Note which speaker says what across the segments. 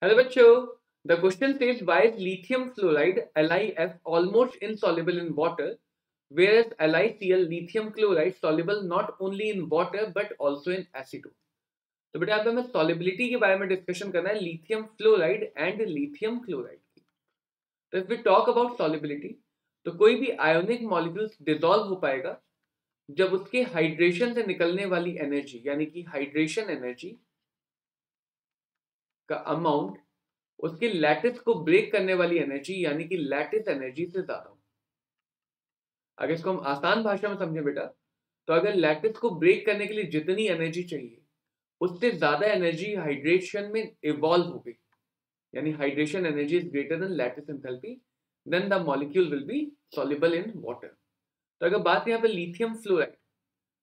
Speaker 1: Hello बच्चों, the question says why is lithium fluoride LiF almost insoluble in water, whereas LiCl lithium chloride soluble not only in water but also in acetone. तो बेटा अब हमें solubility के बारे में discussion करना है lithium fluoride and lithium chloride की. तो if we talk about solubility, तो कोई भी ionic molecules dissolve हो पाएगा जब उसके हाइड्रेशन से निकलने वाली एनर्जी यानी कि हाइड्रेशन एनर्जी का अमाउंट उसके लैटिस को ब्रेक करने वाली एनर्जी यानी कि लैटिस एनर्जी से ज्यादा हो. अगर इसको हम आसान भाषा में समझें बेटा, तो अगर लैटिस को ब्रेक करने के लिए जितनी एनर्जी चाहिए उससे ज्यादा एनर्जी हाइड्रेशन में इवॉल्व हो गई, यानी hydration energy is greater than lattice enthalpy, then the molecule will be soluble in water. तो अगर बात यहाँ पे लिथियम फ्लोराइड,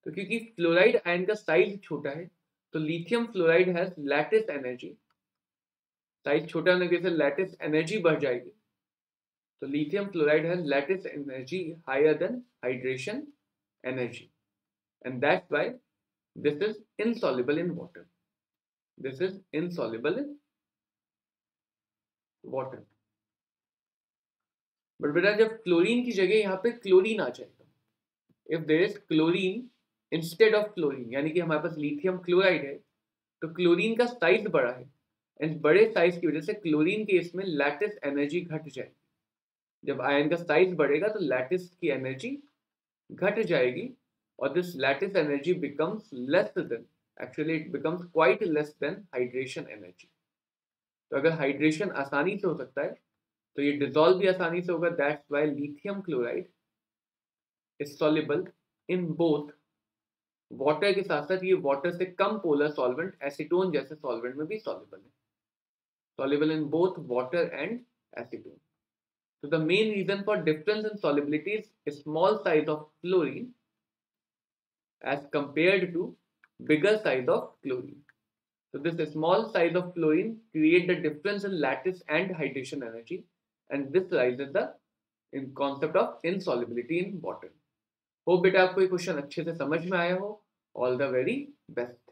Speaker 1: तो क्योंकि फ्लोराइड आयन का साइज छोटा है तो lithium fluoride has lattice energy. Size छोटा होने की वजह से लैटिस एनर्जी बढ़ जाएगी. तो lithium fluoride has lattice energy higher than hydration energy, and that's why this is insoluble in water. This is insoluble in water. But बेटा जब क्लोरीन की जगह यहाँ पे क्लोरीन आ जाएगा, if there is chlorine instead of chlorine, यानी कि हमारे पास लिथियम क्लोराइड है तो क्लोरीन का साइज बड़ा है, एंड बड़े साइज की वजह से क्लोरीन के इसमें लैटिस एनर्जी घट जाएगी. जब आयन का साइज बढ़ेगा तो लैटिस की एनर्जी घट जाएगी और this lattice energy becomes less than, actually it becomes quite less than hydration energy. तो अगर हाइड्रेशन आसानी से हो सकता है तो ये डिसॉल्व भी आसानी से होगा. That's why lithium chloride is soluble in both water के साथ साथ ये वाटर से कम पोलर सॉल्वेंट एसीटोन जैसे सॉल्वेंट में भी सॉल्युबल है. Soluble in both water and acetone. So the main reason for difference in solubility is small size of fluorine as compared to bigger size of chlorine. So this small size of fluorine create the difference in lattice and hydration energy, and this rises the concept of insolubility in water. Hope बेटा आपको ये question अच्छे से समझ में आया हो. All the very best.